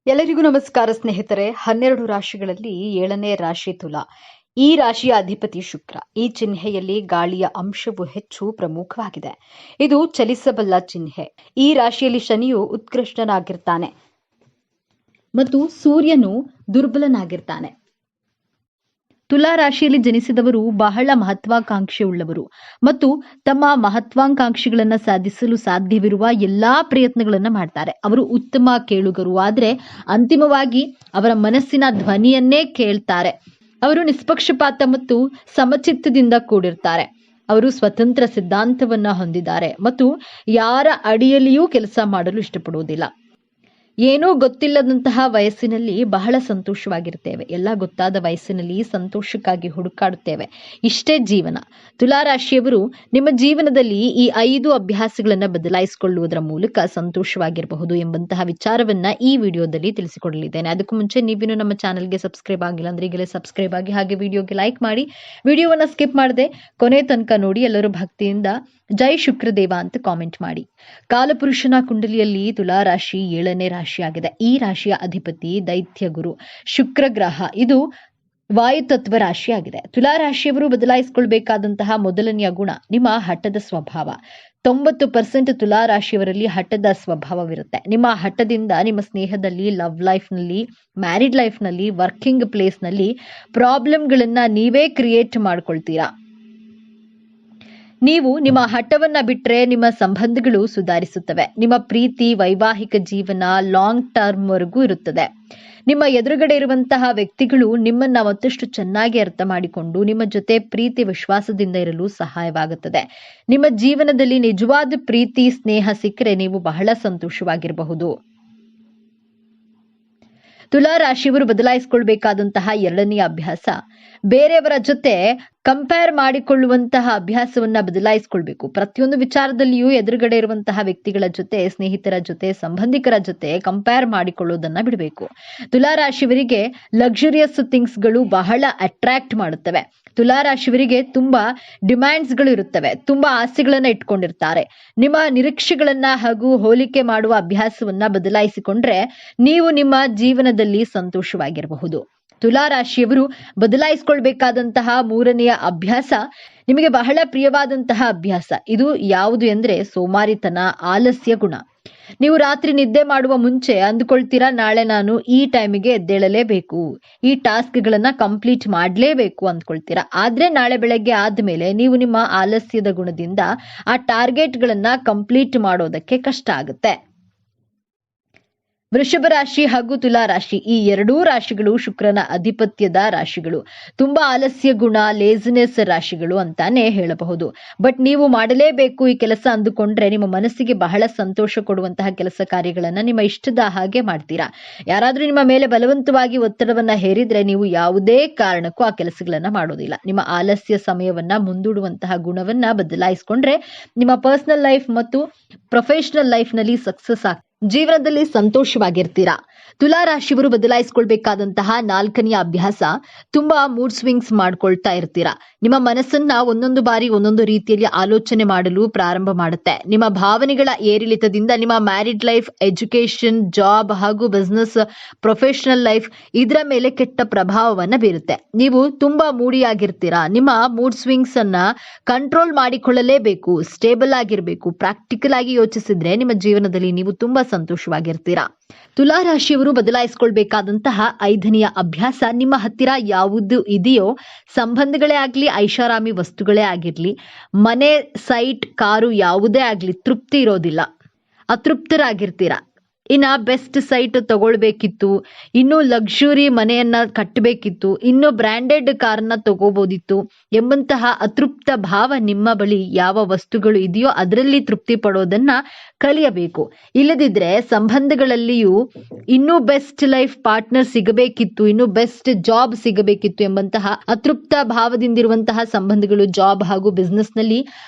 ಎಲ್ಲರಿಗೂ ನಮಸ್ಕಾರ ಸ್ನೇಹಿತರೆ. 12 ರಾಶಿಗಳಲ್ಲಿ 7ನೇ ರಾಶಿ ತುಲಾ. ಈ ರಾಶಿಯ ಅಧಿಪತಿ ಶುಕ್ರ. ಈ ಚಿಹ್ನೆಯಲ್ಲಿ ಗಾಳಿಯ ಅಂಶವು ಹೆಚ್ಚು ಪ್ರಮುಖವಾಗಿದೆ. ಇದು ಚಲಿಸಬಲ್ಲ ಚಿಹ್ನೆ. ಈ ರಾಶಿಯಲ್ಲಿ ಶನಿಯು ಉತ್ಕೃಷ್ಟನಾಗಿರ್ತಾನೆ ಮತ್ತು ಸೂರ್ಯನು ದುರ್ಬಲನಾಗಿರ್ತಾನೆ. ತುಲಾ ರಾಶಿಯಲ್ಲಿ ಜನಿಸಿದವರು ಬಹಳ ಮಹತ್ವಾಕಾಂಕ್ಷೆಯುಳ್ಳವರು ಮತ್ತು ತಮ್ಮ ಮಹತ್ವಾಕಾಂಕ್ಷೆಗಳನ್ನು ಸಾಧಿಸಲು ಸಾಧ್ಯವಿರುವ ಎಲ್ಲಾ ಪ್ರಯತ್ನಗಳನ್ನು ಮಾಡ್ತಾರೆ. ಅವರು ಉತ್ತಮ ಕೇಳುಗರು, ಆದರೆ ಅಂತಿಮವಾಗಿ ಅವರ ಮನಸ್ಸಿನ ಧ್ವನಿಯನ್ನೇ ಕೇಳ್ತಾರೆ. ಅವರು ನಿಷ್ಪಕ್ಷಪಾತ ಮತ್ತು ಸಮಚಿತ್ತದಿಂದ ಕೂಡಿರ್ತಾರೆ. ಅವರು ಸ್ವತಂತ್ರ ಸಿದ್ಧಾಂತವನ್ನ ಹೊಂದಿದ್ದಾರೆ ಮತ್ತು ಯಾರ ಅಡಿಯಲ್ಲಿಯೂ ಕೆಲಸ ಮಾಡಲು ಇಷ್ಟಪಡುವುದಿಲ್ಲ. ಏನೂ ಗೊತ್ತಿಲ್ಲದಂತಹ ವಯಸ್ಸಿನಲ್ಲಿ ಬಹಳ ಸಂತೋಷವಾಗಿರ್ತೇವೆ. ಎಲ್ಲ ಗೊತ್ತಾದ ವಯಸ್ಸಿನಲ್ಲಿ ಸಂತೋಷಕ್ಕಾಗಿ ಹುಡುಕಾಡುತ್ತೇವೆ. ಇಷ್ಟೇ ಜೀವನ. ತುಲಾ ರಾಶಿಯವರು ನಿಮ್ಮ ಜೀವನದಲ್ಲಿ ಈ 5 ಅಭ್ಯಾಸಗಳನ್ನು ಬದಲಾಯಿಸಿಕೊಳ್ಳುವುದರ ಮೂಲಕ ಸಂತೋಷವಾಗಿರಬಹುದು ಎಂಬಂತಹ ವಿಚಾರವನ್ನ ಈ ವಿಡಿಯೋದಲ್ಲಿ ತಿಳಿಸಿಕೊಡಲಿದ್ದೇನೆ. ಅದಕ್ಕೂ ಮುಂಚೆ ನೀವಿನ್ನು ನಮ್ಮ ಚಾನೆಲ್ಗೆ ಸಬ್ಸ್ಕ್ರೈಬ್ ಆಗಿಲ್ಲ ಅಂದ್ರೆ ಈಗಲೇ ಸಬ್ಸ್ಕ್ರೈಬ್ ಆಗಿ, ಹಾಗೆ ವಿಡಿಯೋಗೆ ಲೈಕ್ ಮಾಡಿ, ವಿಡಿಯೋವನ್ನ ಸ್ಕಿಪ್ ಮಾಡದೆ ಕೊನೆ ತನಕ ನೋಡಿ. ಎಲ್ಲರೂ ಭಕ್ತಿಯಿಂದ ಜೈ ಶುಕ್ರದೇವ ಅಂತ ಕಾಮೆಂಟ್ ಮಾಡಿ. ಕಾಲಪುರುಷನ ಕುಂಡಲಿಯಲ್ಲಿ ತುಲಾ ರಾಶಿ 7ನೇ ರಾಶಿಯಾಗಿದೆ. ಈ ರಾಶಿಯ ಅಧಿಪತಿ ದೈತ್ಯ ಗುರು ಶುಕ್ರ ಗ್ರಹ. ಇದು ವಾಯುತತ್ವ ರಾಶಿಯಾಗಿದೆ. ತುಲಾ ರಾಶಿಯವರು ಬದಲಾಯಿಸಿಕೊಳ್ಬೇಕಾದಂತಹ ಮೊದಲನೆಯ ಗುಣ ನಿಮ್ಮ ಹಠದ ಸ್ವಭಾವ. 90% ತುಲಾ ರಾಶಿಯವರಲ್ಲಿ ಹಠದ ಸ್ವಭಾವವಿರುತ್ತೆ. ನಿಮ್ಮ ಹಠದಿಂದ ನಿಮ್ಮ ಸ್ನೇಹದಲ್ಲಿ, ಲವ್ ಲೈಫ್ನಲ್ಲಿ, ಮ್ಯಾರಿಡ್ ಲೈಫ್ನಲ್ಲಿ, ವರ್ಕಿಂಗ್ ಪ್ಲೇಸ್ನಲ್ಲಿ ಪ್ರಾಬ್ಲಮ್ಗಳನ್ನ ನೀವೇ ಕ್ರಿಯೇಟ್ ಮಾಡ್ಕೊಳ್ತೀರಾ. ನೀವು ನಿಮ್ಮ ಹಠವನ್ನ ಬಿಟ್ರೆ ನಿಮ್ಮ ಸಂಬಂಧಗಳು ಸುಧಾರಿಸುತ್ತವೆ. ನಿಮ್ಮ ಪ್ರೀತಿ, ವೈವಾಹಿಕ ಜೀವನ ಲಾಂಗ್ ಟರ್ಮ್ ವರೆಗೂ ಇರುತ್ತದೆ. ನಿಮ್ಮ ಎದುರುಗಡೆ ಇರುವಂತಹ ವ್ಯಕ್ತಿಗಳು ನಿಮ್ಮನ್ನ ಮತ್ತಷ್ಟು ಚೆನ್ನಾಗಿ ಅರ್ಥ ಮಾಡಿಕೊಂಡು ನಿಮ್ಮ ಜೊತೆ ಪ್ರೀತಿ ವಿಶ್ವಾಸದಿಂದ ಇರಲು ಸಹಾಯವಾಗುತ್ತದೆ. ನಿಮ್ಮ ಜೀವನದಲ್ಲಿ ನಿಜವಾದ ಪ್ರೀತಿ, ಸ್ನೇಹ ಸಿಕ್ಕರೆ ನೀವು ಬಹಳ ಸಂತೋಷವಾಗಿರಬಹುದು. ತುಲಾ ರಾಶಿಯವರು ಬದಲಾಯಿಸಿಕೊಳ್ಬೇಕಾದಂತಹ 2ನೇ ಅಭ್ಯಾಸ, ಬೇರೆಯವರ ಜೊತೆ ಕಂಪೇರ್ ಮಾಡಿಕೊಳ್ಳುವಂತಹ ಅಭ್ಯಾಸವನ್ನ ಬದಲಾಯಿಸಿಕೊಳ್ಬೇಕು. ಪ್ರತಿಯೊಂದು ವಿಚಾರದಲ್ಲಿಯೂ ಎದುರುಗಡೆ ಇರುವಂತಹ ವ್ಯಕ್ತಿಗಳ ಜೊತೆ, ಸ್ನೇಹಿತರ ಜೊತೆ, ಸಂಬಂಧಿಕರ ಜೊತೆ ಕಂಪೇರ್ ಮಾಡಿಕೊಳ್ಳೋದನ್ನ ಬಿಡಬೇಕು. ತುಲಾ ರಾಶಿಯವರಿಗೆ ಲಕ್ಸುರಿಯಸ್ ಥಿಂಗ್ಸ್ಗಳು ಬಹಳ ಅಟ್ರಾಕ್ಟ್ ಮಾಡುತ್ತವೆ. ತುಲಾ ರಾಶಿಯವರಿಗೆ ತುಂಬಾ ಡಿಮ್ಯಾಂಡ್ಸ್ಗಳು ಇರುತ್ತವೆ. ತುಂಬಾ ಆಸೆಗಳನ್ನ ಇಟ್ಕೊಂಡಿರ್ತಾರೆ. ನಿಮ್ಮ ನಿರೀಕ್ಷೆಗಳನ್ನ ಹಾಗೂ ಹೋಲಿಕೆ ಮಾಡುವ ಅಭ್ಯಾಸವನ್ನ ಬದಲಾಯಿಸಿಕೊಂಡ್ರೆ ನೀವು ನಿಮ್ಮ ಜೀವನದಲ್ಲಿ ಸಂತೋಷವಾಗಿರಬಹುದು. ತುಲಾ ರಾಶಿಯವರು ಬದಲಾಯಿಸಿಕೊಳ್ಬೇಕಾದಂತಹ 3ನೆಯ ಅಭ್ಯಾಸ ನಿಮಗೆ ಬಹಳ ಪ್ರಿಯವಾದಂತಹ ಅಭ್ಯಾಸ. ಇದು ಯಾವುದು ಎಂದ್ರೆ ಸೋಮಾರಿತನ, ಆಲಸ್ಯ ಗುಣ. ನೀವು ರಾತ್ರಿ ನಿದ್ದೆ ಮಾಡುವ ಮುಂಚೆ ಅಂದುಕೊಳ್ತೀರಾ, ನಾಳೆ ನಾನು ಈ ಟೈಮಿಗೆ ಎದ್ದೇಳಲೇಬೇಕು, ಈ ಟಾಸ್ಕ್ಗಳನ್ನ ಕಂಪ್ಲೀಟ್ ಮಾಡಲೇಬೇಕು ಅಂದ್ಕೊಳ್ತೀರಾ. ಆದ್ರೆ ನಾಳೆ ಬೆಳಗ್ಗೆ ಆದ್ಮೇಲೆ ನೀವು ನಿಮ್ಮ ಆಲಸ್ಯದ ಗುಣದಿಂದ ಆ ಟಾರ್ಗೆಟ್ಗಳನ್ನ ಕಂಪ್ಲೀಟ್ ಮಾಡೋದಕ್ಕೆ ಕಷ್ಟ ಆಗುತ್ತೆ. ವೃಷಭ ರಾಶಿ ಹಾಗೂ ತುಲಾ ರಾಶಿ, ಈ 2 ರಾಶಿಗಳು ಶುಕ್ರನ ಅಧಿಪತ್ಯದ ರಾಶಿಗಳು. ತುಂಬಾ ಆಲಸ್ಯ ಗುಣ, ಲೇಜಿನೆಸ್ ರಾಶಿಗಳು ಅಂತಾನೆ ಹೇಳಬಹುದು. ಬಟ್ ನೀವು ಮಾಡಲೇಬೇಕು ಈ ಕೆಲಸ ಅಂದುಕೊಂಡ್ರೆ ನಿಮ್ಮ ಮನಸ್ಸಿಗೆ ಬಹಳ ಸಂತೋಷ ಕೊಡುವಂತಹ ಕೆಲಸ ಕಾರ್ಯಗಳನ್ನ ನಿಮ್ಮ ಇಷ್ಟದ ಹಾಗೆ ಮಾಡ್ತೀರಾ. ಯಾರಾದ್ರೂ ನಿಮ್ಮ ಮೇಲೆ ಬಲವಂತವಾಗಿ ಒತ್ತಡವನ್ನ ಹೇರಿದ್ರೆ ನೀವು ಯಾವುದೇ ಕಾರಣಕ್ಕೂ ಆ ಕೆಲಸಗಳನ್ನ ಮಾಡೋದಿಲ್ಲ. ನಿಮ್ಮ ಆಲಸ್ಯ ಸಮಯವನ್ನ ಮುಂದೂಡುವಂತಹ ಗುಣವನ್ನ ಬದಲಾಯಿಸಿಕೊಂಡ್ರೆ ನಿಮ್ಮ ಪರ್ಸನಲ್ ಲೈಫ್ ಮತ್ತು ಪ್ರೊಫೆಷನಲ್ ಲೈಫ್ ನಲ್ಲಿ ಸಕ್ಸಸ್ ಜೀವನದಲ್ಲಿ ಸಂತೋಷವಾಗಿರ್ತೀರಾ. ತುಲಾ ರಾಶಿಯವರು ಬದಲಾಯಿಸಿಕೊಳ್ಬೇಕಾದಂತಹ 4ನೆಯ ಅಭ್ಯಾಸ, ತುಂಬಾ ಮೂಡ್ ಸ್ವಿಂಗ್ಸ್ ಮಾಡ್ಕೊಳ್ತಾ ಇರ್ತೀರಾ. ನಿಮ್ಮ ಮನಸ್ಸನ್ನ ಒಂದೊಂದು ಬಾರಿ ಒಂದೊಂದು ರೀತಿಯಲ್ಲಿ ಆಲೋಚನೆ ಮಾಡಲು ಪ್ರಾರಂಭ ಮಾಡುತ್ತೆ. ನಿಮ್ಮ ಭಾವನೆಗಳ ಏರಿಳಿತದಿಂದ ನಿಮ್ಮ ಮ್ಯಾರಿಡ್ ಲೈಫ್, ಎಜುಕೇಶನ್, ಜಾಬ್ ಹಾಗೂ ಬಿಸ್ನೆಸ್, ಪ್ರೊಫೆಷನಲ್ ಲೈಫ್ ಇದರ ಮೇಲೆ ಕೆಟ್ಟ ಪ್ರಭಾವವನ್ನ ಬೀರುತ್ತೆ. ನೀವು ತುಂಬಾ ಮೂಡಿಯಾಗಿರ್ತೀರಾ. ನಿಮ್ಮ ಮೂಡ್ ಸ್ವಿಂಗ್ಸ್ ಅನ್ನ ಕಂಟ್ರೋಲ್ ಮಾಡಿಕೊಳ್ಳಲೇಬೇಕು. ಸ್ಟೇಬಲ್ ಆಗಿರಬೇಕು. ಪ್ರಾಕ್ಟಿಕಲ್ ಆಗಿ ಯೋಚಿಸಿದ್ರೆ ನಿಮ್ಮ ಜೀವನದಲ್ಲಿ ನೀವು ತುಂಬಾ ಸಂತೋಷವಾಗಿರ್ತೀರಾ. ತುಲಾ ರಾಶಿಯವರು ಬದಲಾಯಿಸಿಕೊಳ್ಬೇಕಾದಂತಹ 5ನೆಯ ಅಭ್ಯಾಸ, ನಿಮ್ಮ ಹತ್ತಿರ ಯಾವುದು ಇದೆಯೋ, ಸಂಬಂಧಗಳೇ ಆಗ್ಲಿ, ಐಷಾರಾಮಿ ವಸ್ತುಗಳೇ ಆಗಿರ್ಲಿ, ಮನೆ, ಸೈಟ್, ಕಾರು ಯಾವುದೇ ಆಗ್ಲಿ, ತೃಪ್ತಿ ಇರೋದಿಲ್ಲ. ಅತೃಪ್ತರಾಗಿರ್ತೀರಾ. ಇನ್ನ ಬೆಸ್ಟ್ ಸೈಟ್ ತಗೊಳ್ಬೇಕಿತ್ತು, ಇನ್ನು ಲಕ್ಸುರಿ ಮನೆಯನ್ನ ಕಟ್ಟಬೇಕಿತ್ತು, ಇನ್ನು ಬ್ರ್ಯಾಂಡೆಡ್ ಕಾರ್ನ ತಗೋಬೋದಿತ್ತು ಎಂಬಂತಹ ಅತೃಪ್ತ ಭಾವ ನಿಮ್ಮ ಬಳಿ ಯಾವ ವಸ್ತುಗಳು ಇದೆಯೋ ಅದರಲ್ಲಿ ತೃಪ್ತಿ ಪಡೋದನ್ನ ಕಲಿಯಬೇಕು. ಇಲ್ಲದಿದ್ರೆ ಸಂಬಂಧಗಳಲ್ಲಿಯೂ ಇನ್ನೂ ಬೆಸ್ಟ್ ಲೈಫ್ ಪಾರ್ಟ್ನರ್ ಸಿಗಬೇಕಿತ್ತು, ಇನ್ನು ಬೆಸ್ಟ್ ಜಾಬ್ ಸಿಗಬೇಕಿತ್ತು ಎಂಬಂತಹ ಅತೃಪ್ತ ಭಾವದಿಂದಿರುವಂತಹ ಸಂಬಂಧಗಳು, ಜಾಬ್ ಹಾಗೂ ಬಿಸ್ನೆಸ್ ನಲ್ಲಿ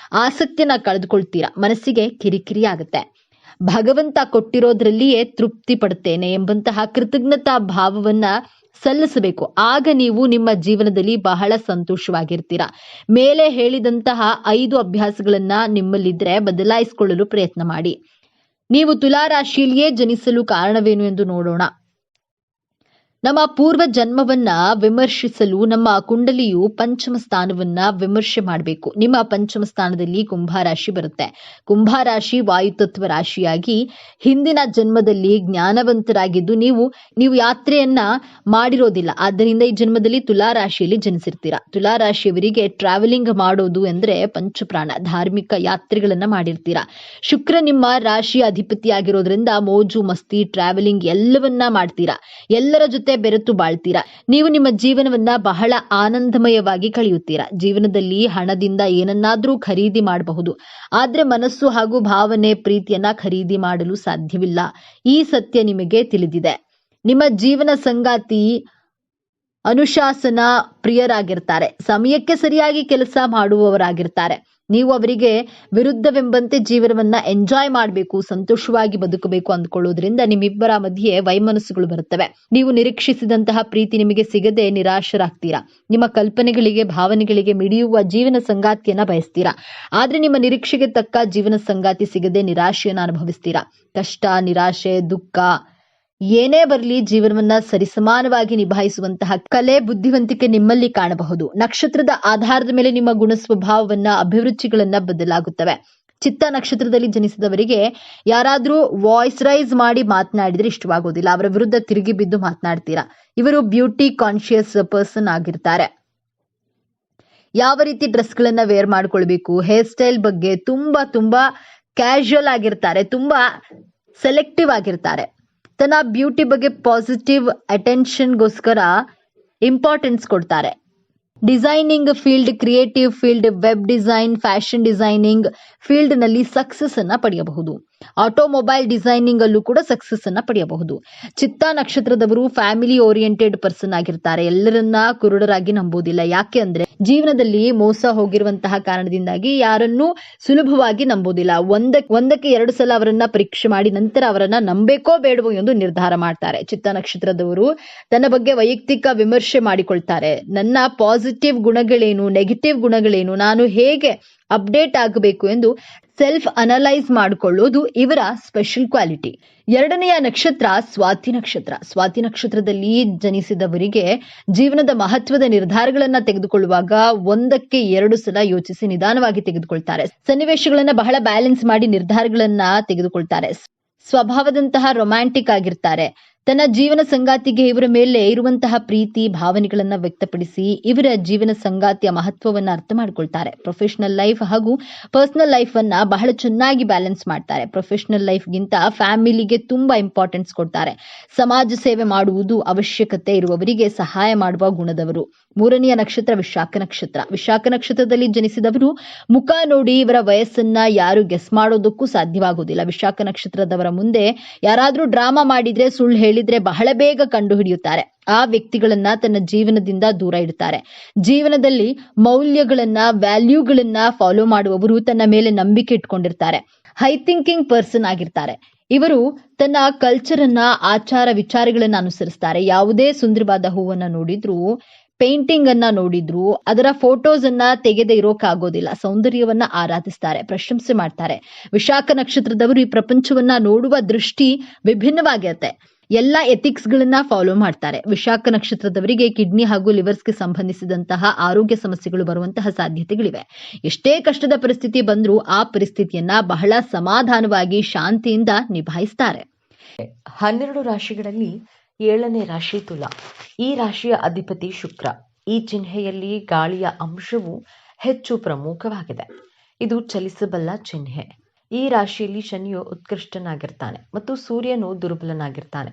ಆಸಕ್ತಿಯನ್ನ ಕಳೆದುಕೊಳ್ತೀರಾ. ಮನಸ್ಸಿಗೆ ಕಿರಿಕಿರಿ ಆಗುತ್ತೆ. ಭಗವಂತ ಕೊಟ್ಟಿರೋದ್ರಲ್ಲಿಯೇ ತೃಪ್ತಿ ಪಡ್ತೇನೆ ಎಂಬಂತಹ ಕೃತಜ್ಞತಾ ಭಾವವನ್ನ ಸಲ್ಲಿಸಬೇಕು. ಆಗ ನೀವು ನಿಮ್ಮ ಜೀವನದಲ್ಲಿ ಬಹಳ ಸಂತೋಷವಾಗಿರ್ತೀರಾ. ಮೇಲೆ ಹೇಳಿದಂತಹ 5 ಅಭ್ಯಾಸಗಳನ್ನ ನಿಮ್ಮಲ್ಲಿದ್ರೆ ಬದಲಾಯಿಸಿಕೊಳ್ಳಲು ಪ್ರಯತ್ನ ಮಾಡಿ. ನೀವು ತುಲಾ ರಾಶಿಯಲ್ಲಿಯೇ ಜನಿಸಲು ಕಾರಣವೇನು ಎಂದು ನೋಡೋಣ. ನಮ್ಮ ಪೂರ್ವ ಜನ್ಮವನ್ನ ವಿಮರ್ಶಿಸಲು ನಮ್ಮ ಕುಂಡಲಿಯು ಪಂಚಮ ಸ್ಥಾನವನ್ನ ವಿಮರ್ಶೆ ಮಾಡಬೇಕು. ನಿಮ್ಮ ಪಂಚಮ ಸ್ಥಾನದಲ್ಲಿ ಕುಂಭರಾಶಿ ಬರುತ್ತೆ. ಕುಂಭರಾಶಿ ವಾಯುತತ್ವ ರಾಶಿಯಾಗಿ ಹಿಂದಿನ ಜನ್ಮದಲ್ಲಿ ಜ್ಞಾನವಂತರಾಗಿದ್ದು ನೀವು ಯಾತ್ರೆಯನ್ನ ಮಾಡಿರೋದಿಲ್ಲ. ಆದ್ದರಿಂದ ಈ ಜನ್ಮದಲ್ಲಿ ತುಲಾ ರಾಶಿಯಲ್ಲಿ ಜನಿಸಿರ್ತೀರಾ. ತುಲಾ ರಾಶಿಯವರಿಗೆ ಟ್ರಾವೆಲಿಂಗ್ ಮಾಡೋದು ಅಂದ್ರೆ ಪಂಚಪ್ರಾಣ. ಧಾರ್ಮಿಕ ಯಾತ್ರೆಗಳನ್ನ ಮಾಡಿರ್ತೀರಾ. ಶುಕ್ರ ನಿಮ್ಮ ರಾಶಿಯ ಅಧಿಪತಿಯಾಗಿರೋದ್ರಿಂದ ಮೋಜು ಮಸ್ತಿ ಟ್ರಾವೆಲಿಂಗ್ ಎಲ್ಲವನ್ನ ಮಾಡ್ತೀರಾ. ಎಲ್ಲರ ಜೊತೆ ಬೆರೆತು ಬಾಳ್ತೀರಾ. ನೀವು ನಿಮ್ಮ ಜೀವನವನ್ನ ಬಹಳ ಆನಂದಮಯವಾಗಿ ಕಳೆಯುತ್ತೀರಾ. ಜೀವನದಲ್ಲಿ ಹಣದಿಂದ ಏನನ್ನಾದ್ರೂ ಖರೀದಿ ಮಾಡಬಹುದು, ಆದ್ರೆ ಮನಸ್ಸು ಹಾಗೂ ಭಾವನೆ ಪ್ರೀತಿಯನ್ನ ಖರೀದಿ ಮಾಡಲು ಸಾಧ್ಯವಿಲ್ಲ. ಈ ಸತ್ಯ ನಿಮಗೆ ತಿಳಿದಿದೆ. ನಿಮ್ಮ ಜೀವನ ಸಂಗಾತಿ ಅನುಶಾಸನ ಪ್ರಿಯರಾಗಿರ್ತಾರೆ. ಸಮಯಕ್ಕೆ ಸರಿಯಾಗಿ ಕೆಲಸ ಮಾಡುವವರಾಗಿರ್ತಾರೆ. ನೀವು ಅವರಿಗೆ ವಿರುದ್ಧವೆಂಬಂತೆ ಜೀವನವನ್ನ ಎಂಜಾಯ್ ಮಾಡಬೇಕು, ಸಂತೋಷವಾಗಿ ಬದುಕಬೇಕು ಅಂದ್ಕೊಳ್ಳೋದ್ರಿಂದ ನಿಮ್ಮಿಬ್ಬರ ಮಧ್ಯೆ ವೈಮನಸ್ಸುಗಳು ಬರುತ್ತವೆ. ನೀವು ನಿರೀಕ್ಷಿಸಿದಂತಹ ಪ್ರೀತಿ ನಿಮಗೆ ಸಿಗದೆ ನಿರಾಶರಾಗ್ತೀರಾ. ನಿಮ್ಮ ಕಲ್ಪನೆಗಳಿಗೆ ಭಾವನೆಗಳಿಗೆ ಮಿಡಿಯುವ ಜೀವನ ಸಂಗಾತಿಯನ್ನ ಬಯಸ್ತೀರಾ. ಆದ್ರೆ ನಿಮ್ಮ ನಿರೀಕ್ಷೆಗೆ ತಕ್ಕ ಜೀವನ ಸಂಗಾತಿ ಸಿಗದೆ ನಿರಾಶೆಯನ್ನ ಅನುಭವಿಸ್ತೀರಾ. ಕಷ್ಟ, ನಿರಾಶೆ, ದುಃಖ ಏನೇ ಬರಲಿ ಜೀವನವನ್ನ ಸರಿಸಮಾನವಾಗಿ ನಿಭಾಯಿಸುವಂತಹ ಕಲೆ, ಬುದ್ಧಿವಂತಿಕೆ ನಿಮ್ಮಲ್ಲಿ ಕಾಣಬಹುದು. ನಕ್ಷತ್ರದ ಆಧಾರದ ಮೇಲೆ ನಿಮ್ಮ ಗುಣ ಸ್ವಭಾವವನ್ನ, ಅಭಿರುಚಿಗಳನ್ನ ಬದಲಾಗುತ್ತವೆ. ಚಿತ್ತ ನಕ್ಷತ್ರದಲ್ಲಿ ಜನಿಸಿದವರಿಗೆ ಯಾರಾದ್ರೂ ವಾಯ್ಸ್ ರೈಸ್ ಮಾಡಿ ಮಾತನಾಡಿದ್ರೆ ಇಷ್ಟವಾಗೋದಿಲ್ಲ. ಅವರ ವಿರುದ್ಧ ತಿರುಗಿ ಬಿದ್ದು ಮಾತನಾಡ್ತೀರಾ. ಇವರು ಬ್ಯೂಟಿ ಕಾನ್ಶಿಯಸ್ ಪರ್ಸನ್ ಆಗಿರ್ತಾರೆ. ಯಾವ ರೀತಿ ಡ್ರೆಸ್ಗಳನ್ನ ವೇರ್ ಮಾಡ್ಕೊಳ್ಬೇಕು, ಹೇರ್ ಸ್ಟೈಲ್ ಬಗ್ಗೆ ತುಂಬಾ ಕ್ಯಾಶುಯಲ್ ಆಗಿರ್ತಾರೆ. ತುಂಬಾ ಸೆಲೆಕ್ಟಿವ್ ಆಗಿರ್ತಾರೆ. ತನ್ನ ಬ್ಯೂಟಿ ಬಗ್ಗೆ ಪಾಸಿಟಿವ್ ಅಟೆನ್ಷನ್ಗೋಸ್ಕರ ಇಂಪಾರ್ಟೆನ್ಸ್ ಕೊಡ್ತಾರೆ. Designing field, creative field, web design, fashion designing field ನಲ್ಲಿ ಸಕ್ಸಸ್ ಅನ್ನ ಪಡೆಯಬಹುದು. ಆಟೋಮೊಬೈಲ್ ಡಿಸೈನಿಂಗ್ ಅಲ್ಲೂ ಕೂಡ ಸಕ್ಸಸ್ ಅನ್ನ ಪಡೆಯಬಹುದು. ಚಿತ್ತಾ ನಕ್ಷತ್ರದವರು ಫ್ಯಾಮಿಲಿ ಓರಿಯೆಂಟೆಡ್ ಪರ್ಸನ್ ಆಗಿರ್ತಾರೆ. ಎಲ್ಲರನ್ನ ಕುರುಡರಾಗಿ ನಂಬೋದಿಲ್ಲ. ಯಾಕೆ ಅಂದ್ರೆ ಜೀವನದಲ್ಲಿ ಮೋಸ ಹೋಗಿರುವಂತಹ ಕಾರಣದಿಂದಾಗಿ ಯಾರನ್ನೂ ಸುಲಭವಾಗಿ ನಂಬೋದಿಲ್ಲ. ಒಂದಕ್ಕೆ 2 ಸಲ ಅವರನ್ನ ಪರೀಕ್ಷೆ ಮಾಡಿ ನಂತರ ಅವರನ್ನ ನಂಬೇಕೋ ಬೇಡವೋ ಎಂದು ನಿರ್ಧಾರ ಮಾಡ್ತಾರೆ. ಚಿತ್ತಾ ನಕ್ಷತ್ರದವರು ತನ್ನ ಬಗ್ಗೆ ವೈಯಕ್ತಿಕ ವಿಮರ್ಶೆ ಮಾಡಿಕೊಳ್ತಾರೆ. ನನ್ನ ಪಾಸಿಟಿವ್ ಗುಣಗಳೇನು, ನೆಗೆಟಿವ್ ಗುಣಗಳೇನು, ನಾನು ಹೇಗೆ ಅಪ್ಡೇಟ್ ಆಗಬೇಕು ಎಂದು ಸೆಲ್ಫ್ ಅನಲೈಸ್ ಮಾಡಿಕೊಳ್ಳೋದು ಇವರ ಸ್ಪೆಷಲ್ ಕ್ವಾಲಿಟಿ. ಎರಡನೆಯ ನಕ್ಷತ್ರ ಸ್ವಾತಿ ನಕ್ಷತ್ರ. ಸ್ವಾತಿ ನಕ್ಷತ್ರದಲ್ಲಿ ಜನಿಸಿದವರಿಗೆ ಜೀವನದ ಮಹತ್ವದ ನಿರ್ಧಾರಗಳನ್ನ ತೆಗೆದುಕೊಳ್ಳುವಾಗ 1ಕ್ಕೆ 2 ಸಲ ಯೋಚಿಸಿ ನಿಧಾನವಾಗಿ ತೆಗೆದುಕೊಳ್ತಾರೆ. ಸನ್ನಿವೇಶಗಳನ್ನ ಬಹಳ ಬ್ಯಾಲೆನ್ಸ್ ಮಾಡಿ ನಿರ್ಧಾರಗಳನ್ನ ತೆಗೆದುಕೊಳ್ತಾರೆ. ಸ್ವಭಾವದಂತಹ ರೊಮ್ಯಾಂಟಿಕ್ ಆಗಿರ್ತಾರೆ. ತನ್ನ ಜೀವನ ಸಂಗಾತಿಗೆ ಇವರ ಮೇಲೆ ಇರುವಂತಹ ಪ್ರೀತಿ ಭಾವನೆಗಳನ್ನ ವ್ಯಕ್ತಪಡಿಸಿ ಇವರ ಜೀವನ ಸಂಗಾತಿಯ ಮಹತ್ವವನ್ನ ಅರ್ಥ ಮಾಡ್ಕೊಳ್ತಾರೆ. ಪ್ರೊಫೆಷನಲ್ ಲೈಫ್ ಹಾಗೂ ಪರ್ಸನಲ್ ಲೈಫ್ ಅನ್ನ ಬಹಳ ಚೆನ್ನಾಗಿ ಬ್ಯಾಲೆನ್ಸ್ ಮಾಡ್ತಾರೆ. ಪ್ರೊಫೆಷನಲ್ ಲೈಫ್ ಗಿಂತ ಫ್ಯಾಮಿಲಿಗೆ ತುಂಬಾ ಇಂಪಾರ್ಟೆನ್ಸ್ ಕೊಡ್ತಾರೆ. ಸಮಾಜ ಸೇವೆ ಮಾಡುವುದು ಅವಶ್ಯಕತೆ ಇರುವವರಿಗೆ ಸಹಾಯ ಮಾಡುವ ಗುಣದವರು. ಮೂರನೆಯ ನಕ್ಷತ್ರ ವಿಶಾಖ ನಕ್ಷತ್ರ. ವಿಶಾಖ ನಕ್ಷತ್ರದಲ್ಲಿ ಜನಿಸಿದವರು ಮುಖ ನೋಡಿ ಇವರ ವಯಸ್ಸನ್ನ ಯಾರು ಗೆಸ್ ಮಾಡೋದಕ್ಕೂ ಸಾಧ್ಯವಾಗುವುದಿಲ್ಲ. ವಿಶಾಖ ನಕ್ಷತ್ರದವರ ಮುಂದೆ ಯಾರಾದ್ರೂ ಡ್ರಾಮಾ ಮಾಡಿದ್ರೆ, ಸುಳ್ಳು ಹೇಳಿದ್ರೆ ಬಹಳ ಬೇಗ ಕಂಡು ಹಿಡಿಯುತ್ತಾರೆ. ಆ ವ್ಯಕ್ತಿಗಳನ್ನ ತನ್ನ ಜೀವನದಿಂದ ದೂರ ಇಡ್ತಾರೆ. ಜೀವನದಲ್ಲಿ ಮೌಲ್ಯಗಳನ್ನ, ವ್ಯಾಲ್ಯೂಗಳನ್ನ ಫಾಲೋ ಮಾಡುವವರು ತನ್ನ ಮೇಲೆ ನಂಬಿಕೆ ಇಟ್ಕೊಂಡಿರ್ತಾರೆ. ಹೈ ಥಿಂಕಿಂಗ್ ಪರ್ಸನ್ ಆಗಿರ್ತಾರೆ. ಇವರು ತನ್ನ ಕಲ್ಚರ್ ಅನ್ನ, ಆಚಾರ ವಿಚಾರಗಳನ್ನ ಅನುಸರಿಸ್ತಾರೆ. ಯಾವುದೇ ಸುಂದರವಾದ ಹೂವನ್ನ ನೋಡಿದ್ರು, ಪೇಂಟಿಂಗ್ ಅನ್ನ ನೋಡಿದ್ರು ಅದರ ಫೋಟೋಸ್ ಅನ್ನ ತೆಗೆದೇ ಇರೋಕ್ಕಾಗೋದಿಲ್ಲ. ಸೌಂದರ್ಯವನ್ನ ಆರಾಧಿಸ್ತಾರೆ, ಪ್ರಶಂಸೆ ಮಾಡ್ತಾರೆ. ವಿಶಾಖ ನಕ್ಷತ್ರದವರು ಈ ಪ್ರಪಂಚವನ್ನ ನೋಡುವ ದೃಷ್ಟಿ ವಿಭಿನ್ನವಾಗಿರುತ್ತೆ. ಎಲ್ಲ ಎಥಿಕ್ಸ್ ಗಳನ್ನ ಫಾಲೋ ಮಾಡ್ತಾರೆ. ವಿಶಾಖ ನಕ್ಷತ್ರದವರಿಗೆ ಕಿಡ್ನಿ ಹಾಗೂ ಲಿವರ್ಸ್ಗೆ ಸಂಬಂಧಿಸಿದಂತಹ ಆರೋಗ್ಯ ಸಮಸ್ಯೆಗಳು ಬರುವಂತಹ ಸಾಧ್ಯತೆಗಳಿವೆ. ಎಷ್ಟೇ ಕಷ್ಟದ ಪರಿಸ್ಥಿತಿ ಬಂದ್ರೂ ಆ ಪರಿಸ್ಥಿತಿಯನ್ನ ಬಹಳ ಸಮಾಧಾನವಾಗಿ ಶಾಂತಿಯಿಂದ ನಿಭಾಯಿಸ್ತಾರೆ. 12 ರಾಶಿಗಳಲ್ಲಿ 7ನೇ ರಾಶಿ ತುಲಾ. ಈ ರಾಶಿಯ ಅಧಿಪತಿ ಶುಕ್ರ. ಈ ಚಿಹ್ನೆಯಲ್ಲಿ ಗಾಳಿಯ ಅಂಶವು ಹೆಚ್ಚು ಪ್ರಮುಖವಾಗಿದೆ. ಇದು ಚಲಿಸಬಲ್ಲ ಚಿಹ್ನೆ. ಈ ರಾಶಿಯಲ್ಲಿ ಶನಿಯು ಉತ್ಕೃಷ್ಟನಾಗಿರ್ತಾನೆ ಮತ್ತು ಸೂರ್ಯನು ದುರ್ಬಲನಾಗಿರ್ತಾನೆ.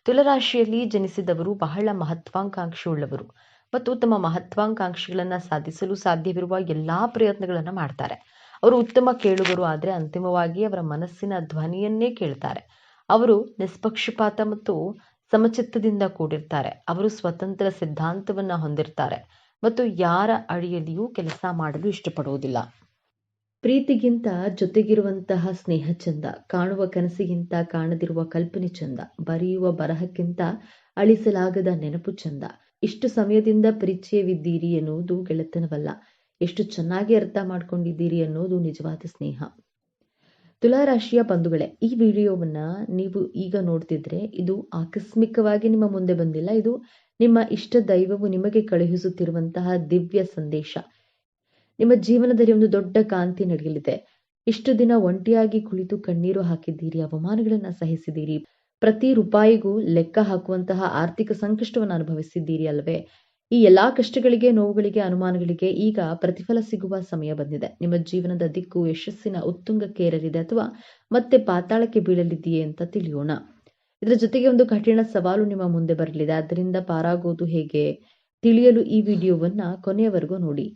ತುಲಾರಾಶಿಯಲ್ಲಿ ಜನಿಸಿದವರು ಬಹಳ ಮಹತ್ವಾಕಾಂಕ್ಷೆಯುಳ್ಳವರು ಮತ್ತು ತಮ್ಮ ಮಹತ್ವಾಕಾಂಕ್ಷೆಗಳನ್ನು ಸಾಧಿಸಲು ಸಾಧ್ಯವಿರುವ ಎಲ್ಲಾ ಪ್ರಯತ್ನಗಳನ್ನು ಮಾಡ್ತಾರೆ. ಅವರು ಉತ್ತಮ ಕೇಳುಗರು, ಆದರೆ ಅಂತಿಮವಾಗಿ ಅವರ ಮನಸ್ಸಿನ ಧ್ವನಿಯನ್ನೇ ಕೇಳ್ತಾರೆ. ಅವರು ನಿಷ್ಪಕ್ಷಪಾತ ಮತ್ತು ಸಮಚಿತ್ತದಿಂದ ಕೂಡಿರ್ತಾರೆ. ಅವರು ಸ್ವತಂತ್ರ ಸಿದ್ಧಾಂತವನ್ನ ಹೊಂದಿರ್ತಾರೆ ಮತ್ತು ಯಾರ ಅಡಿಯಲ್ಲಿಯೂ ಕೆಲಸ ಮಾಡಲು ಇಷ್ಟಪಡುವುದಿಲ್ಲ. ಪ್ರೀತಿಗಿಂತ ಜೊತೆಗಿರುವಂತಹ ಸ್ನೇಹ ಚಂದ, ಕಾಣುವ ಕನಸಿಗಿಂತ ಕಾಣದಿರುವ ಕಲ್ಪನೆ ಚಂದ, ಬರೆಯುವ ಬರಹಕ್ಕಿಂತ ಅಳಿಸಲಾಗದ ನೆನಪು ಚಂದ. ಇಷ್ಟು ಸಮಯದಿಂದ ಪರಿಚಯವಿದ್ದೀರಿ ಎನ್ನುವುದು ಗೆಳೆತನವಲ್ಲ, ಎಷ್ಟು ಚೆನ್ನಾಗಿ ಅರ್ಥ ಮಾಡ್ಕೊಂಡಿದ್ದೀರಿ ಅನ್ನೋದು ನಿಜವಾದ ಸ್ನೇಹ. ತುಲಾ ರಾಶಿಯ ಬಂಧುಗಳೇ, ಈ ವಿಡಿಯೋವನ್ನ ನೀವು ಈಗ ನೋಡ್ತಿದ್ರೆ ಇದು ಆಕಸ್ಮಿಕವಾಗಿ ನಿಮ್ಮ ಮುಂದೆ ಬಂದಿಲ್ಲ. ಇದು ನಿಮ್ಮ ಇಷ್ಟ ದೈವವು ನಿಮಗೆ ಕಳುಹಿಸುತ್ತಿರುವಂತಹ ದಿವ್ಯ ಸಂದೇಶ. ನಿಮ್ಮ ಜೀವನದಲ್ಲಿ ಒಂದು ದೊಡ್ಡ ಕಾಂತಿ ನಡೆಯಲಿದೆ. ಇಷ್ಟು ದಿನ ಒಂಟಿಯಾಗಿ ಕುಳಿತು ಕಣ್ಣೀರು ಹಾಕಿದ್ದೀರಿ, ಅವಮಾನಗಳನ್ನ ಸಹಿಸಿದ್ದೀರಿ, ಪ್ರತಿ ರೂಪಾಯಿಗೂ ಲೆಕ್ಕ ಹಾಕುವಂತಹ ಆರ್ಥಿಕ ಸಂಕಷ್ಟವನ್ನು ಅನುಭವಿಸಿದ್ದೀರಿ ಅಲ್ವೇ? ಈ ಎಲ್ಲಾ ಕಷ್ಟಗಳಿಗೆ, ನೋವುಗಳಿಗೆ, ಅನುಮಾನಗಳಿಗೆ ಈಗ ಪ್ರತಿಫಲ ಸಿಗುವ ಸಮಯ ಬಂದಿದೆ. ನಿಮ್ಮ ಜೀವನದ ದಿಕ್ಕು ಯಶಸ್ಸಿನ ಉತ್ತುಂಗಕ್ಕೆ ಏರಲಿದೆ ಅಥವಾ ಮತ್ತೆ ಪಾತಾಳಕ್ಕೆ ಬೀಳಲಿದೆಯೇ ಅಂತ ತಿಳಿಯೋಣ. ಇದರ ಜೊತೆಗೆ ಒಂದು ಕಠಿಣ ಸವಾಲು ನಿಮ್ಮ ಮುಂದೆ ಬರಲಿದೆ. ಅದರಿಂದ ಪಾರಾಗೋದು ಹೇಗೆ ತಿಳಿಯಲು ಈ ವಿಡಿಯೋವನ್ನ ಕೊನೆಯವರೆಗೂ ನೋಡಿ.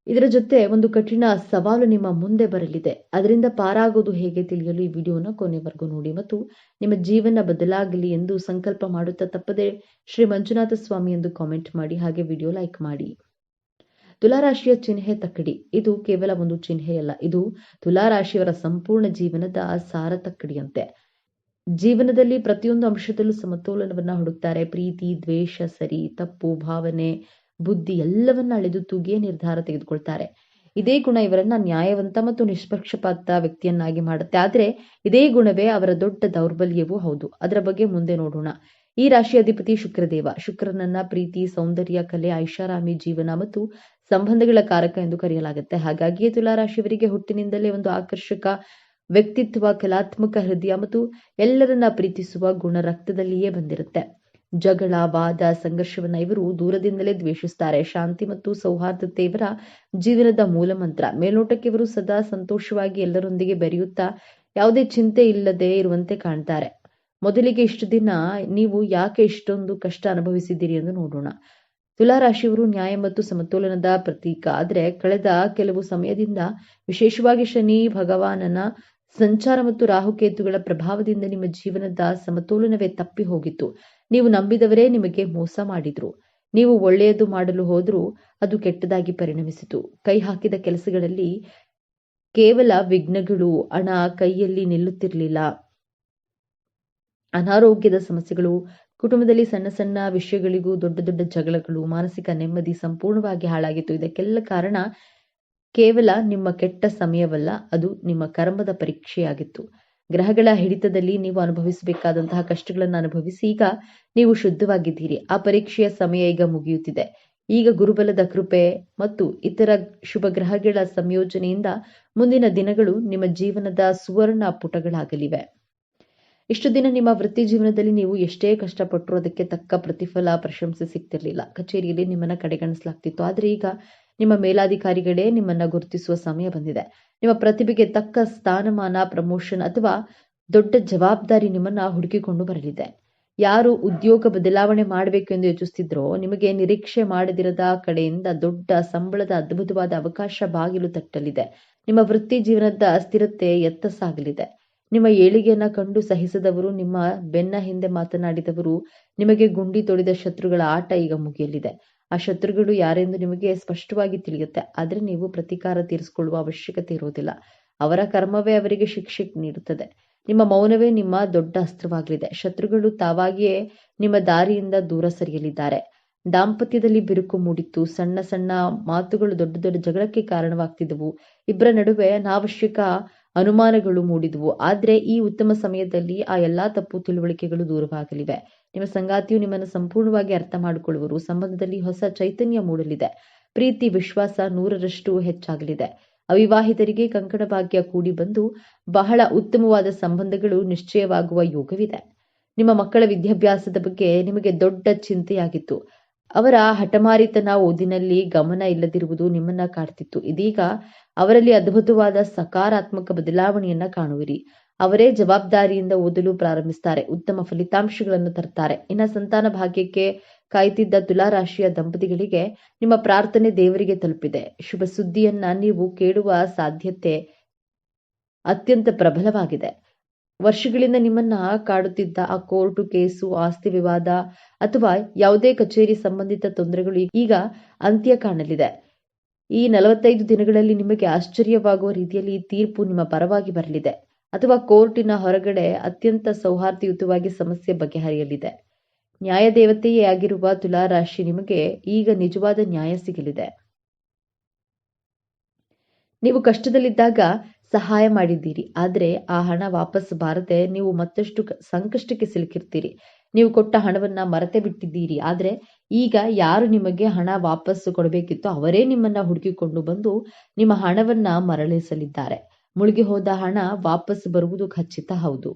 ಇದರ ಜೊತೆ ಒಂದು ಕಠಿಣ ಸವಾಲು ನಿಮ್ಮ ಮುಂದೆ ಬರಲಿದೆ. ಅದರಿಂದ ಪಾರಾಗೋದು ಹೇಗೆ ತಿಳಿಯಲು ಈ ವಿಡಿಯೋನ ಕೊನೆವರೆಗೂ ನೋಡಿ ಮತ್ತು ನಿಮ್ಮ ಜೀವನ ಬದಲಾಗಲಿ ಎಂದು ಸಂಕಲ್ಪ ಮಾಡುತ್ತಾ ತಪ್ಪದೆ ಶ್ರೀ ಮಂಜುನಾಥ ಸ್ವಾಮಿ ಎಂದು ಕಾಮೆಂಟ್ ಮಾಡಿ, ಹಾಗೆ ವಿಡಿಯೋ ಲೈಕ್ ಮಾಡಿ. ತುಲಾರಾಶಿಯ ಚಿಹ್ನೆ ತಕ್ಕಡಿ. ಇದು ಕೇವಲ ಒಂದು ಚಿಹ್ನೆಯಲ್ಲ, ಇದು ತುಲಾರಾಶಿಯವರ ಸಂಪೂರ್ಣ ಜೀವನದ ಸಾರ ತಕ್ಕಡಿಯಂತೆ. ಜೀವನದಲ್ಲಿ ಪ್ರತಿಯೊಂದು ಅಂಶದಲ್ಲೂ ಸಮತೋಲನವನ್ನ ಹುಡುಕ್ತಾರೆ. ಪ್ರೀತಿ, ದ್ವೇಷ, ಸರಿ, ತಪ್ಪು, ಭಾವನೆ, ಬುದ್ಧಿ ಎಲ್ಲವನ್ನ ಅಳೆದು ತೂಗಿಯೇ ನಿರ್ಧಾರ ತೆಗೆದುಕೊಳ್ತಾರೆ. ಇದೇ ಗುಣ ಇವರನ್ನ ನ್ಯಾಯವಂತ ಮತ್ತು ನಿಷ್ಪಕ್ಷಪಾತ ವ್ಯಕ್ತಿಯನ್ನಾಗಿ ಮಾಡುತ್ತೆ. ಆದ್ರೆ ಇದೇ ಗುಣವೇ ಅವರ ದೊಡ್ಡ ದೌರ್ಬಲ್ಯವೂ ಹೌದು. ಅದರ ಬಗ್ಗೆ ಮುಂದೆ ನೋಡೋಣ. ಈ ರಾಶಿಯ ಅಧಿಪತಿ ಶುಕ್ರದೇವ. ಶುಕ್ರನನ್ನ ಪ್ರೀತಿ, ಸೌಂದರ್ಯ, ಕಲೆ, ಐಷಾರಾಮಿ ಜೀವನ ಮತ್ತು ಸಂಬಂಧಗಳ ಕಾರಕ ಎಂದು ಕರೆಯಲಾಗುತ್ತೆ. ಹಾಗಾಗಿಯೇ ತುಲಾರಾಶಿಯವರಿಗೆ ಹುಟ್ಟಿನಿಂದಲೇ ಒಂದು ಆಕರ್ಷಕ ವ್ಯಕ್ತಿತ್ವ, ಕಲಾತ್ಮಕ ಹೃದಯ ಮತ್ತು ಎಲ್ಲರನ್ನ ಪ್ರೀತಿಸುವ ಗುಣ ರಕ್ತದಲ್ಲಿಯೇ ಬಂದಿರುತ್ತೆ. ಜಗಳ, ವಾದ, ಸಂಘರ್ಷವನ್ನ ಇವರು ದೂರದಿಂದಲೇ ದ್ವೇಷಿಸ್ತಾರೆ. ಶಾಂತಿ ಮತ್ತು ಸೌಹಾರ್ದತೆ ಇವರ ಜೀವನದ ಮೂಲ ಮಂತ್ರ. ಮೇಲ್ನೋಟಕ್ಕೆ ಇವರು ಸದಾ ಸಂತೋಷವಾಗಿ ಎಲ್ಲರೊಂದಿಗೆ ಬೆರೆಯುತ್ತಾ ಯಾವುದೇ ಚಿಂತೆ ಇಲ್ಲದೆ ಇರುವಂತೆ ಕಾಣ್ತಾರೆ. ಮೊದಲಿಗೆ ಇಷ್ಟು ದಿನ ನೀವು ಯಾಕೆ ಇಷ್ಟೊಂದು ಕಷ್ಟ ಅನುಭವಿಸಿದ್ದೀರಿ ಎಂದು ನೋಡೋಣ. ತುಲಾರಾಶಿಯವರು ನ್ಯಾಯ ಮತ್ತು ಸಮತೋಲನದ ಪ್ರತೀಕ. ಆದ್ರೆ ಕಳೆದ ಕೆಲವು ಸಮಯದಿಂದ ವಿಶೇಷವಾಗಿ ಶನಿ ಭಗವಾನನ ಸಂಚಾರ ಮತ್ತು ರಾಹುಕೇತುಗಳ ಪ್ರಭಾವದಿಂದ ನಿಮ್ಮ ಜೀವನದ ಸಮತೋಲನವೇ ತಪ್ಪಿ ಹೋಗಿತ್ತು. ನೀವು ನಂಬಿದವರೇ ನಿಮಗೆ ಮೋಸ ಮಾಡಿದ್ರು. ನೀವು ಒಳ್ಳೆಯದು ಮಾಡಲು ಹೋದ್ರೂ ಅದು ಕೆಟ್ಟದಾಗಿ ಪರಿಣಮಿಸಿತು. ಕೈ ಹಾಕಿದ ಕೆಲಸಗಳಲ್ಲಿ ಕೇವಲ ವಿಘ್ನಗಳು, ಹಣ ಕೈಯಲ್ಲಿ ನಿಲ್ಲುತ್ತಿರಲಿಲ್ಲ, ಅನಾರೋಗ್ಯದ ಸಮಸ್ಯೆಗಳು, ಕುಟುಂಬದಲ್ಲಿ ಸಣ್ಣ ಸಣ್ಣ ವಿಷಯಗಳಿಗೂ ದೊಡ್ಡ ದೊಡ್ಡ ಜಗಳಗಳು, ಮಾನಸಿಕ ನೆಮ್ಮದಿ ಸಂಪೂರ್ಣವಾಗಿ ಹಾಳಾಗಿತ್ತು. ಇದಕ್ಕೆಲ್ಲ ಕಾರಣ ಕೇವಲ ನಿಮ್ಮ ಕೆಟ್ಟ ಸಮಯವಲ್ಲ, ಅದು ನಿಮ್ಮ ಕರ್ಮದ ಪರೀಕ್ಷೆಯಾಗಿತ್ತು. ಗ್ರಹಗಳ ಹಿಡಿತದಲ್ಲಿ ನೀವು ಅನುಭವಿಸಬೇಕಾದಂತಹ ಕಷ್ಟಗಳನ್ನು ಅನುಭವಿಸಿ ಈಗ ನೀವು ಶುದ್ಧವಾಗಿದ್ದೀರಿ. ಆ ಪರೀಕ್ಷೆಯ ಸಮಯ ಈಗ ಮುಗಿಯುತ್ತಿದೆ. ಈಗ ಗುರುಬಲದ ಕೃಪೆ ಮತ್ತು ಇತರ ಶುಭ ಗ್ರಹಗಳ ಸಂಯೋಜನೆಯಿಂದ ಮುಂದಿನ ದಿನಗಳು ನಿಮ್ಮ ಜೀವನದ ಸುವರ್ಣ ಪುಟಗಳಾಗಲಿವೆ. ಇಷ್ಟು ದಿನ ನಿಮ್ಮ ವೃತ್ತಿ ಜೀವನದಲ್ಲಿ ನೀವು ಎಷ್ಟೇ ಕಷ್ಟಪಟ್ಟರೂ ಅದಕ್ಕೆ ತಕ್ಕ ಪ್ರತಿಫಲ, ಪ್ರಶಂಸೆ ಸಿಗ್ತಿರ್ಲಿಲ್ಲ. ಕಚೇರಿಯಲ್ಲಿ ನಿಮ್ಮನ್ನ ಕಡೆಗಣಿಸಲಾಗ್ತಿತ್ತು. ಆದ್ರೆ ಈಗ ನಿಮ್ಮ ಮೇಲಾಧಿಕಾರಿಗಳೇ ನಿಮ್ಮನ್ನ ಗುರುತಿಸುವ ಸಮಯ ಬಂದಿದೆ. ನಿಮ್ಮ ಪ್ರತಿಭೆಗೆ ತಕ್ಕ ಸ್ಥಾನಮಾನ, ಪ್ರಮೋಷನ್ ಅಥವಾ ದೊಡ್ಡ ಜವಾಬ್ದಾರಿ ನಿಮ್ಮನ್ನ ಹುಡುಕಿಕೊಂಡು ಬರಲಿದೆ. ಯಾರು ಉದ್ಯೋಗ ಬದಲಾವಣೆ ಮಾಡಬೇಕು ಎಂದು ಯೋಚಿಸ್ತಿದ್ರೋ ನಿಮಗೆ ನಿರೀಕ್ಷೆ ಮಾಡದಿರದ ಕಡೆಯಿಂದ ದೊಡ್ಡ ಸಂಬಳದ ಅದ್ಭುತವಾದ ಅವಕಾಶ ಬಾಗಿಲು ತಟ್ಟಲಿದೆ. ನಿಮ್ಮ ವೃತ್ತಿ ಜೀವನದ ಸ್ಥಿರತೆ ಎತ್ತ ಸಾಗಲಿದೆ. ನಿಮ್ಮ ಏಳಿಗೆಯನ್ನ ಕಂಡು ಸಹಿಸದವರು, ನಿಮ್ಮ ಬೆನ್ನ ಹಿಂದೆ ಮಾತನಾಡಿದವರು, ನಿಮಗೆ ಗುಂಡಿ ತೊಡಿದ ಶತ್ರುಗಳ ಆಟ ಈಗ ಮುಗಿಯಲಿದೆ. ಆ ಶತ್ರುಗಳು ಯಾರೆಂದು ನಿಮಗೆ ಸ್ಪಷ್ಟವಾಗಿ ತಿಳಿಯುತ್ತೆ. ಆದ್ರೆ ನೀವು ಪ್ರತೀಕಾರ ತೀರಿಸಿಕೊಳ್ಳುವ ಅವಶ್ಯಕತೆ ಇರೋದಿಲ್ಲ. ಅವರ ಕರ್ಮವೇ ಅವರಿಗೆ ಶಿಕ್ಷೆ ನೀಡುತ್ತದೆ. ನಿಮ್ಮ ಮೌನವೇ ನಿಮ್ಮ ದೊಡ್ಡ ಅಸ್ತ್ರವಾಗಲಿದೆ. ಶತ್ರುಗಳು ತಾವಾಗಿಯೇ ನಿಮ್ಮ ದಾರಿಯಿಂದ ದೂರ ಸರಿಯಲಿದ್ದಾರೆ. ದಾಂಪತ್ಯದಲ್ಲಿ ಬಿರುಕು ಮೂಡಿತ್ತು. ಸಣ್ಣ ಸಣ್ಣ ಮಾತುಗಳು ದೊಡ್ಡ ದೊಡ್ಡ ಜಗಳಕ್ಕೆ ಕಾರಣವಾಗ್ತಿದ್ದವು. ಇಬ್ಬರ ನಡುವೆ ಅನಾವಶ್ಯಕ ಅನುಮಾನಗಳು ಮೂಡಿದವು. ಆದ್ರೆ ಈ ಉತ್ತಮ ಸಮಯದಲ್ಲಿ ಆ ಎಲ್ಲಾ ತಪ್ಪು ತಿಳುವಳಿಕೆಗಳು ದೂರವಾಗಲಿವೆ. ನಿಮ್ಮ ಸಂಗಾತಿಯು ನಿಮ್ಮನ್ನು ಸಂಪೂರ್ಣವಾಗಿ ಅರ್ಥ ಮಾಡಿಕೊಳ್ಳುವರು. ಸಂಬಂಧದಲ್ಲಿ ಹೊಸ ಚೈತನ್ಯ ಮೂಡಲಿದೆ. ಪ್ರೀತಿ, ವಿಶ್ವಾಸ 100ರಷ್ಟು ಹೆಚ್ಚಾಗಲಿದೆ. ಅವಿವಾಹಿತರಿಗೆ ಕಂಕಣ ಭಾಗ್ಯ ಕೂಡಿ ಬಂದು ಬಹಳ ಉತ್ತಮವಾದ ಸಂಬಂಧಗಳು ನಿಶ್ಚಯವಾಗುವ ಯೋಗವಿದೆ. ನಿಮ್ಮ ಮಕ್ಕಳ ವಿದ್ಯಾಭ್ಯಾಸದ ಬಗ್ಗೆ ನಿಮಗೆ ದೊಡ್ಡ ಚಿಂತೆಯಾಗಿತ್ತು. ಅವರ ಹಠಮಾರಿತನ, ಓದಿನಲ್ಲಿ ಗಮನ ಇಲ್ಲದಿರುವುದು ನಿಮ್ಮನ್ನ ಕಾಡ್ತಿತ್ತು. ಇದೀಗ ಅವರಲ್ಲಿ ಅದ್ಭುತವಾದ ಸಕಾರಾತ್ಮಕ ಬದಲಾವಣೆಯನ್ನ ಕಾಣುವಿರಿ. ಅವರೇ ಜವಾಬ್ದಾರಿಯಿಂದ ಓದಲು ಪ್ರಾರಂಭಿಸ್ತಾರೆ, ಉತ್ತಮ ಫಲಿತಾಂಶಗಳನ್ನು ತರ್ತಾರೆ. ಇನ್ನ ಸಂತಾನ ಭಾಗ್ಯಕ್ಕೆ ಕಾಯ್ತಿದ್ದ ತುಲಾರಾಶಿಯ ದಂಪತಿಗಳಿಗೆ ನಿಮ್ಮ ಪ್ರಾರ್ಥನೆ ದೇವರಿಗೆ ತಲುಪಿದೆ. ಶುಭ ಸುದ್ದಿಯನ್ನ ನೀವು ಕೇಳುವ ಸಾಧ್ಯತೆ ಅತ್ಯಂತ ಪ್ರಬಲವಾಗಿದೆ. ವರ್ಷಗಳಿಂದ ನಿಮ್ಮನ್ನ ಕಾಡುತ್ತಿದ್ದ ಆ ಕೋರ್ಟು ಕೇಸು, ಆಸ್ತಿ ವಿವಾದ ಅಥವಾ ಯಾವುದೇ ಕಚೇರಿ ಸಂಬಂಧಿತ ತೊಂದರೆಗಳು ಈಗ ಅಂತ್ಯ ಕಾಣಲಿದೆ. ಈ 45 ದಿನಗಳಲ್ಲಿ ನಿಮಗೆ ಆಶ್ಚರ್ಯವಾಗುವ ರೀತಿಯಲ್ಲಿ ಈ ತೀರ್ಪು ನಿಮ್ಮ ಪರವಾಗಿ ಬರಲಿದೆ. ಅಥವಾ ಕೋರ್ಟಿನ ಹೊರಗಡೆ ಅತ್ಯಂತ ಸೌಹಾರ್ದಯುತವಾಗಿ ಸಮಸ್ಯೆ ಬಗೆಹರಿಯಲಿದೆ. ನ್ಯಾಯದೇವತೆಯೇ ಆಗಿರುವ ತುಲಾರಾಶಿ ನಿಮಗೆ ಈಗ ನಿಜವಾದ ನ್ಯಾಯ ಸಿಗಲಿದೆ. ನೀವು ಕಷ್ಟದಲ್ಲಿದ್ದಾಗ ಸಹಾಯ ಮಾಡಿದ್ದೀರಿ, ಆದರೆ ಆ ಹಣ ವಾಪಸ್ ಬಾರದೆ ನೀವು ಮತ್ತಷ್ಟು ಸಂಕಷ್ಟಕ್ಕೆ ಸಿಲುಕಿರ್ತೀರಿ. ನೀವು ಕೊಟ್ಟ ಹಣವನ್ನ ಮರೆತೇ ಬಿಟ್ಟಿದ್ದೀರಿ, ಆದರೆ ಈಗ ಯಾರು ನಿಮಗೆ ಹಣ ವಾಪಸ್ ಕೊಡಬೇಕಿತ್ತೋ ಅವರೇ ನಿಮ್ಮನ್ನ ಹುಡುಕಿಕೊಂಡು ಬಂದು ನಿಮ್ಮ ಹಣವನ್ನ ಮರಳಿಸಲಿದ್ದಾರೆ. ಮುಳುಗಿ ಹೋದ ಹಣ ವಾಪಸ್ ಬರುವುದು ಖಚಿತ. ಹೌದು,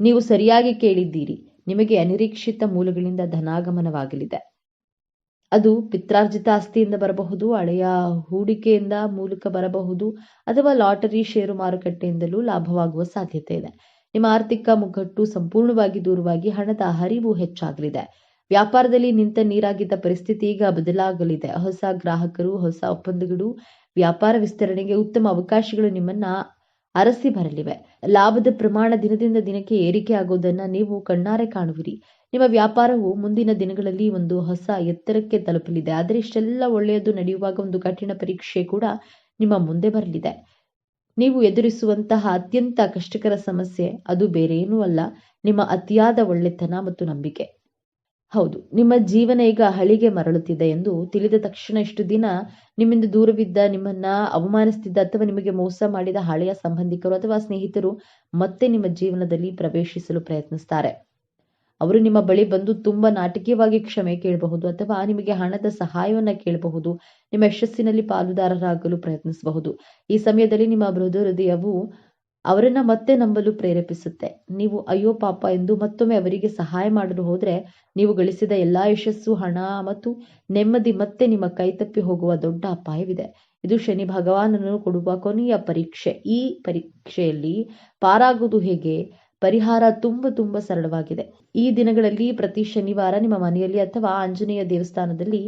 ನೀವು ಸರಿಯಾಗಿ ಕೇಳಿದ್ದೀರಿ. ನಿಮಗೆ ಅನಿರೀಕ್ಷಿತ ಮೂಲಗಳಿಂದ ಧನಾಗಮನವಾಗಲಿದೆ. ಅದು ಪಿತ್ರಾರ್ಜಿತ ಆಸ್ತಿಯಿಂದ ಬರಬಹುದು, ಹಳೆಯ ಹೂಡಿಕೆಯಿಂದ ಮೂಲಕ ಬರಬಹುದು, ಅಥವಾ ಲಾಟರಿ, ಷೇರು ಮಾರುಕಟ್ಟೆಯಿಂದಲೂ ಲಾಭವಾಗುವ ಸಾಧ್ಯತೆ ಇದೆ. ನಿಮ್ಮ ಆರ್ಥಿಕ ಮುಗ್ಗಟ್ಟು ಸಂಪೂರ್ಣವಾಗಿ ದೂರವಾಗಿ ಹಣದ ಹರಿವು ಹೆಚ್ಚಾಗಲಿದೆ. ವ್ಯಾಪಾರದಲ್ಲಿ ನಿಂತ ನೀರಾಗಿದ್ದ ಪರಿಸ್ಥಿತಿ ಈಗ ಬದಲಾಗಲಿದೆ. ಹೊಸ ಗ್ರಾಹಕರು, ಹೊಸ ಒಪ್ಪಂದಗಳು, ವ್ಯಾಪಾರ ವಿಸ್ತರಣೆಗೆ ಉತ್ತಮ ಅವಕಾಶಗಳು ನಿಮ್ಮನ್ನ ಅರಸಿ ಬರಲಿವೆ. ಲಾಭದ ಪ್ರಮಾಣ ದಿನದಿಂದ ದಿನಕ್ಕೆ ಏರಿಕೆ ಆಗೋದನ್ನ ನೀವು ಕಣ್ಣಾರೆ ಕಾಣುವಿರಿ. ನಿಮ್ಮ ವ್ಯಾಪಾರವು ಮುಂದಿನ ದಿನಗಳಲ್ಲಿ ಒಂದು ಹೊಸ ಎತ್ತರಕ್ಕೆ ತಲುಪಲಿದೆ. ಆದರೆ ಇಷ್ಟೆಲ್ಲ ಒಳ್ಳೆಯದು ನಡೆಯುವಾಗ ಒಂದು ಕಠಿಣ ಪರೀಕ್ಷೆ ಕೂಡ ನಿಮ್ಮ ಮುಂದೆ ಬರಲಿದೆ. ನೀವು ಎದುರಿಸುವಂತಹ ಅತ್ಯಂತ ಕಷ್ಟಕರ ಸಮಸ್ಯೆ ಅದು ಬೇರೇನೂ ಅಲ್ಲ, ನಿಮ್ಮ ಅತಿಯಾದ ಒಳ್ಳೆತನ ಮತ್ತು ನಂಬಿಕೆ. ಹೌದು, ನಿಮ್ಮ ಜೀವನ ಈಗ ಹಳಿಗೆ ಮರಳುತ್ತಿದೆ ಎಂದು ತಿಳಿದ ತಕ್ಷಣ ಇಷ್ಟು ದಿನ ನಿಮ್ಮಿಂದ ದೂರವಿದ್ದ, ನಿಮ್ಮನ್ನ ಅವಮಾನಿಸುತ್ತಿದ್ದ ಅಥವಾ ನಿಮಗೆ ಮೋಸ ಮಾಡಿದ ಹಳೆಯ ಸಂಬಂಧಿಕರು ಅಥವಾ ಸ್ನೇಹಿತರು ಮತ್ತೆ ನಿಮ್ಮ ಜೀವನದಲ್ಲಿ ಪ್ರವೇಶಿಸಲು ಪ್ರಯತ್ನಿಸ್ತಾರೆ. ಅವರು ನಿಮ್ಮ ಬಳಿ ಬಂದು ತುಂಬಾ ನಾಟಕೀಯವಾಗಿ ಕ್ಷಮೆ ಕೇಳಬಹುದು ಅಥವಾ ನಿಮಗೆ ಹಣದ ಸಹಾಯವನ್ನ ಕೇಳಬಹುದು. ನಿಮ್ಮ ಯಶಸ್ಸಿನಲ್ಲಿ ಪಾಲುದಾರರಾಗಲು ಪ್ರಯತ್ನಿಸಬಹುದು. ಈ ಸಮಯದಲ್ಲಿ ನಿಮ್ಮ ಮೃದು ಹೃದಯವು ಅವರನ್ನ ಮತ್ತೆ ನಂಬಲು ಪ್ರೇರೇಪಿಸುತ್ತೆ. ನೀವು ಅಯ್ಯೋ ಪಾಪ ಎಂದು ಮತ್ತೊಮ್ಮೆ ಅವರಿಗೆ ಸಹಾಯ ಮಾಡಲು ಹೋದ್ರೆ ನೀವು ಗಳಿಸಿದ ಎಲ್ಲಾ ಯಶಸ್ಸು, ಹಣ ಮತ್ತು ನೆಮ್ಮದಿ ಮತ್ತೆ ನಿಮ್ಮ ಕೈತಪ್ಪಿ ಹೋಗುವ ದೊಡ್ಡ ಅಪಾಯವಿದೆ. ಇದು ಶನಿ ಭಗವಾನನು ಕೊಡುವ ಕೊನೆಯ ಪರೀಕ್ಷೆ. ಈ ಪರೀಕ್ಷೆಯಲ್ಲಿ ಪಾರಾಗುವುದು ಹೇಗೆ? ಪರಿಹಾರ ತುಂಬಾ ಸರಳವಾಗಿದೆ. ಈ ದಿನಗಳಲ್ಲಿ ಪ್ರತಿ ಶನಿವಾರ ನಿಮ್ಮ ಮನೆಯಲ್ಲಿ ಅಥವಾ ಆಂಜನೇಯ ದೇವಸ್ಥಾನದಲ್ಲಿ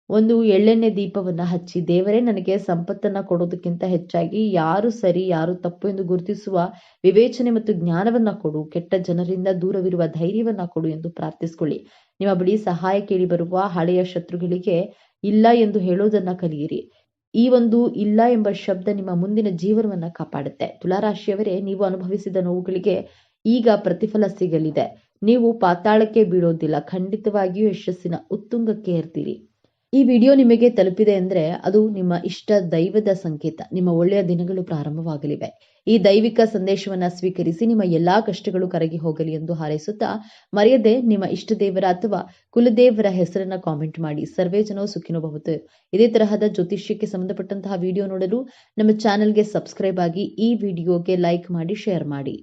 ಒಂದು ಎಳ್ಳೆಣ್ಣೆ ದೀಪವನ್ನ ಹಚ್ಚಿ, ದೇವರೇ ನನಗೆ ಸಂಪತ್ತನ್ನ ಕೊಡೋದಕ್ಕಿಂತ ಹೆಚ್ಚಾಗಿ ಯಾರು ಸರಿ ಯಾರು ತಪ್ಪು ಎಂದು ಗುರುತಿಸುವ ವಿವೇಚನೆ ಮತ್ತು ಜ್ಞಾನವನ್ನ ಕೊಡು, ಕೆಟ್ಟ ಜನರಿಂದ ದೂರವಿರುವ ಧೈರ್ಯವನ್ನ ಕೊಡು ಎಂದು ಪ್ರಾರ್ಥಿಸಿಕೊಳ್ಳಿ. ನಿಮ್ಮ ಬಳಿ ಸಹಾಯ ಕೇಳಿ ಬರುವ ಹಳೆಯ ಶತ್ರುಗಳಿಗೆ ಇಲ್ಲ ಎಂದು ಹೇಳೋದನ್ನ ಕಲಿಯಿರಿ. ಈ ಒಂದು ಇಲ್ಲ ಎಂಬ ಶಬ್ದ ನಿಮ್ಮ ಮುಂದಿನ ಜೀವನವನ್ನ ಕಾಪಾಡುತ್ತೆ. ತುಲಾರಾಶಿಯವರೇ, ನೀವು ಅನುಭವಿಸಿದ ನೋವುಗಳಿಗೆ ಈಗ ಪ್ರತಿಫಲ ಸಿಗಲಿದೆ. ನೀವು ಪಾತಾಳಕ್ಕೆ ಬೀಳೋದಿಲ್ಲ, ಖಂಡಿತವಾಗಿಯೂ ಯಶಸ್ಸಿನ ಉತ್ತುಂಗಕ್ಕೆ ಏರ್ತೀರಿ. ಈ ವಿಡಿಯೋ ನಿಮಗೆ ತಲುಪಿದೆ ಅಂದ್ರೆ ಅದು ನಿಮ್ಮ ಇಷ್ಟ ದೈವದ ಸಂಕೇತ. ನಿಮ್ಮ ಒಳ್ಳೆಯ ದಿನಗಳು ಪ್ರಾರಂಭವಾಗಲಿವೆ. ಈ ದೈವಿಕ ಸಂದೇಶವನ್ನ ಸ್ವೀಕರಿಸಿ ನಿಮ್ಮ ಎಲ್ಲಾ ಕಷ್ಟಗಳು ಕರಗಿ ಹೋಗಲಿ ಎಂದು ಹಾರೈಸುತ್ತಾ, ಮರೆಯದೆ ನಿಮ್ಮ ಇಷ್ಟ ದೇವರ ಅಥವಾ ಕುಲದೇವರ ಹೆಸರನ್ನ ಕಾಮೆಂಟ್ ಮಾಡಿ. ಸರ್ವೇ ಜನೋ ಸುಖಿನೋ ಭವಂತು. ಇದೇ ತರಹದ ಜ್ಯೋತಿಷ್ಯಕ್ಕೆ ಸಂಬಂಧಪಟ್ಟಂತಹ ವಿಡಿಯೋ ನೋಡಲು ನಮ್ಮ ಚಾನೆಲ್ಗೆ ಸಬ್ಸ್ಕ್ರೈಬ್ ಆಗಿ, ಈ ವಿಡಿಯೋಗೆ ಲೈಕ್ ಮಾಡಿ, ಶೇರ್ ಮಾಡಿ.